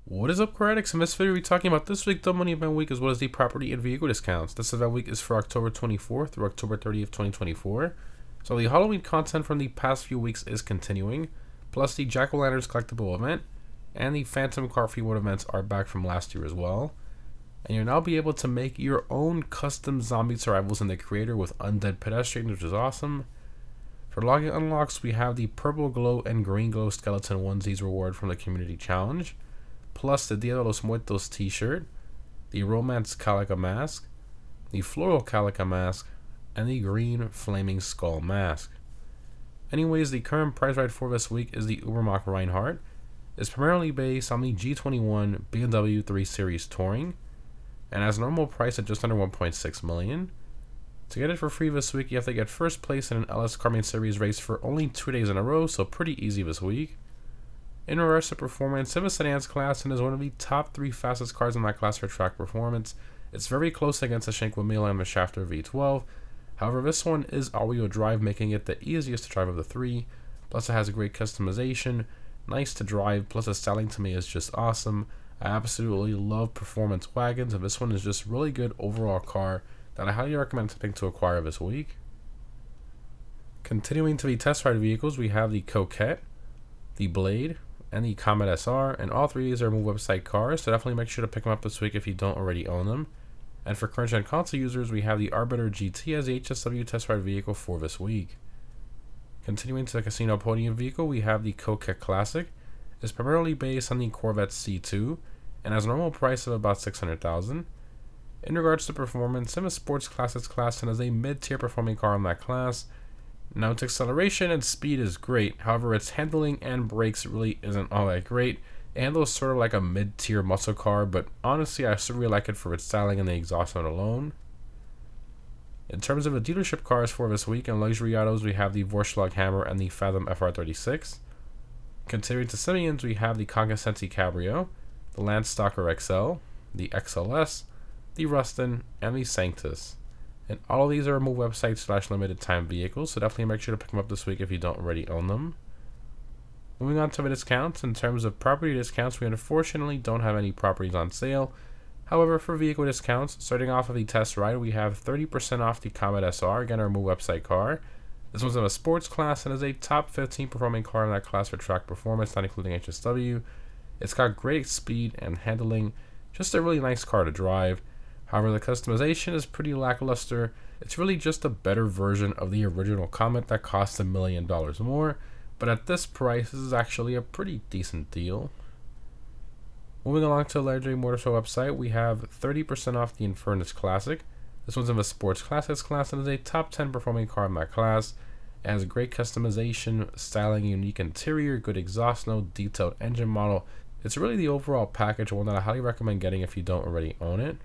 What is up, Critics? In this video, we're talking about this week, Double Money Event Week, as well as the property and vehicle discounts. This event week is for October 24th through October 30th, 2024. So the Halloween content from the past few weeks is continuing, plus the Jack-O-Lanterns collectible event, and the Phantom Car Free Mode events are back from last year as well. And you'll now be able to make your own custom zombie survivals in the creator with undead pedestrians, which is awesome. For login unlocks, we have the Purple Glow and Green Glow Skeleton Onesies reward from the Community Challenge, plus the Dia de los Muertos t-shirt, the Romance Calica mask, the Floral Calica mask, and the Green Flaming Skull mask. Anyways, the current price ride for this week is the Ubermacht Reinhardt. It's primarily based on the G21 BMW 3 Series Touring, and has a normal price at just under 1.6 million. To get it for free this week, you have to get first place in an LS Carmine Series race for only 2 days in a row, so pretty easy this week. In regards to performance, Civic Sedan's class and is one of the top 3 fastest cars in that class for track performance. It's very close against the Shank Wheel and the Shafter V12. However, this one is all-wheel drive, making it the easiest to drive of the 3. Plus, it has a great customization, nice to drive, plus the styling to me is just awesome. I absolutely love performance wagons, and this one is just really good overall car that I highly recommend attempting to acquire this week. Continuing to the test ride vehicles, we have the Coquette, the Blade, and the Comet SR, and all 3 of these are Move website cars, so definitely make sure to pick them up this week if you don't already own them. And for current gen console users, we have the Arbiter GT as the HSW test ride vehicle for this week. Continuing to the casino podium vehicle, we have the Coquette Classic. It's primarily based on the Corvette C2 and has a normal price of about $600,000. In regards to performance, Sim Sports Classics class and is a mid-tier performing car in that class. Now, its acceleration and speed is great, however its handling and brakes really isn't all that great. It handles sort of like a mid-tier muscle car, but honestly I still really like it for its styling and the exhaust note alone. In terms of the dealership cars for this week, in luxury autos we have the Vorschlag Hammer and the Fathom FR36. Continuing to Simeons, we have the Cognoscensi Cabrio, the Landstalker XL, the XLS, the Rustin, and the Sanctus. And all of these are Move website / limited time vehicles, so definitely make sure to pick them up this week if you don't already own them. Moving on to the discounts, in terms of property discounts, we unfortunately don't have any properties on sale. However, for vehicle discounts, starting off of the test ride, we have 30% off the Comet SR, again our Move website car. This one's in a sports class and is a top 15 performing car in that class for track performance, not including HSW. It's got great speed and handling, just a really nice car to drive. However, the customization is pretty lackluster. It's really just a better version of the original Comet that costs $1 million more, but at this price, this is actually a pretty decent deal. Moving along to the Legendary Motor Show website, we have 30% off the Infernus Classic. This one's in the Sports Classics class and is a top 10 performing car in that class. It has great customization, styling, unique interior, good exhaust note, detailed engine model. It's really the overall package, one that I highly recommend getting if you don't already own it.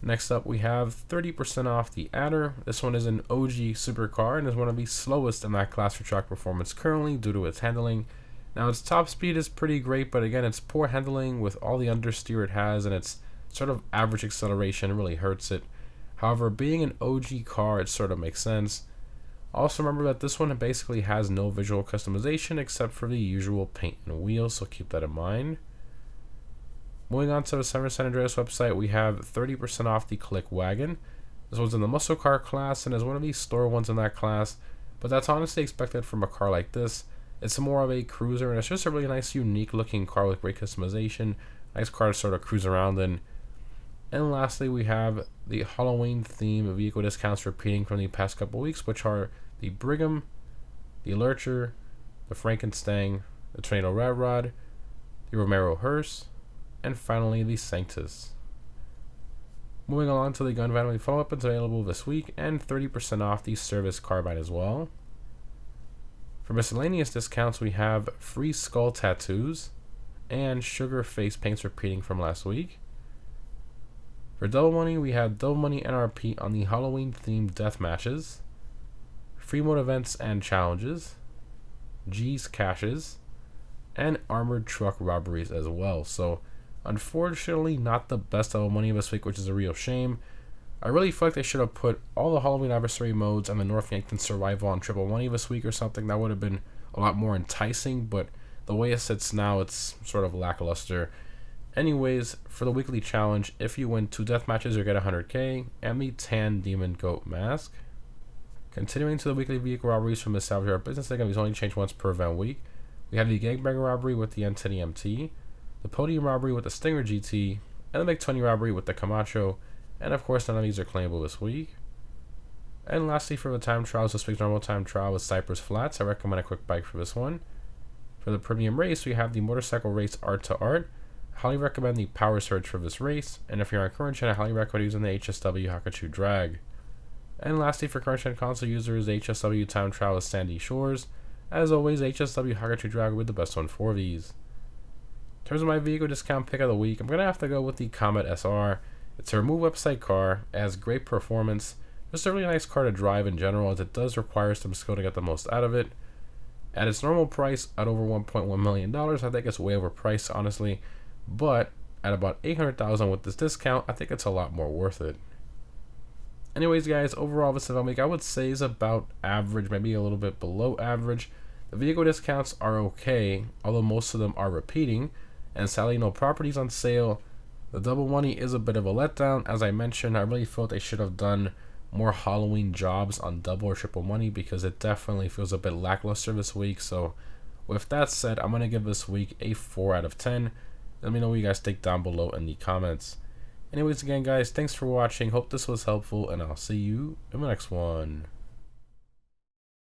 Next up, we have 30% off the Adder. This one is an OG supercar and is one of the slowest in that class for track performance currently due to its handling. Now, its top speed is pretty great, but again, its poor handling with all the understeer it has and its sort of average acceleration really hurts it. However, being an OG car, it sort of makes sense. Also remember that this one basically has no visual customization except for the usual paint and wheels, so keep that in mind. Moving on to the San Andreas website, we have 30% off the Click Wagon. This one's in the muscle car class and is one of the slower ones in that class, but that's honestly expected from a car like this. It's more of a cruiser and it's just a really nice, unique looking car with great customization. Nice car to sort of cruise around in. And lastly, we have the Halloween theme vehicle discounts repeating from the past couple weeks, which are the Brigham, the Lurcher, the Frankenstein, the Tornado Red Rod, the Romero Hearse, and finally the Sanctus. Moving along to the Gun Van, follow-up is available this week and 30% off the Service Carbine as well. For miscellaneous discounts, we have free skull tattoos and sugar face paints repeating from last week. For Double Money, we have Double Money NRP on the Halloween themed death matches, free mode events and challenges, G's caches, and armored truck robberies as well. So unfortunately not the best Double Money this week, which is a real shame. I really feel like they should have put all the Halloween adversary modes and the North Yankton Survival on Triple Money this week or something. That would have been a lot more enticing, but the way it sits now, it's sort of lackluster. Anyways, for the weekly challenge, if you win 2 death matches, you get 100k and the Tan Demon Goat Mask. Continuing to the weekly vehicle robberies from the Salvage Yard Business Egg, these only change once per event week. We have the Gangbanger robbery with the Entity MT, the Podium robbery with the Stinger GT, and the MiG-20 robbery with the Camacho, and of course none of these are claimable this week. And lastly, for the time trials, this week's normal time trial with Cypress Flats. I recommend a quick bike for this one. For the premium race, we have the motorcycle race Art to Art. I highly recommend the Power Surge for this race, and if you're on current gen, I highly recommend using the HSW Hakachu Drag. And lastly, for current gen console users, the HSW time trial with Sandy Shores. As always, HSW Hakachu Drag will be the best one for these. In terms of my vehicle discount pick of the week, I'm going to have to go with the Comet SR. It's a remove website car, it has great performance, just a really nice car to drive in general, as it does require some skill to get the most out of it. At its normal price, at over $1.1 million, I think it's way overpriced, honestly, but at about $800,000 with this discount, I think it's a lot more worth it. Anyways, guys, overall this event week I would say is about average, maybe a little bit below average. The vehicle discounts are okay, although most of them are repeating, and sadly no properties on sale. The double money is a bit of a letdown. As I mentioned, I really felt they should have done more Halloween jobs on double or triple money, because it definitely feels a bit lackluster this week. So with that said, I'm going to give this week a 4 out of 10. Let me know what you guys think down below in the comments. Anyways, again guys, thanks for watching, hope this was helpful, and I'll see you in the next one.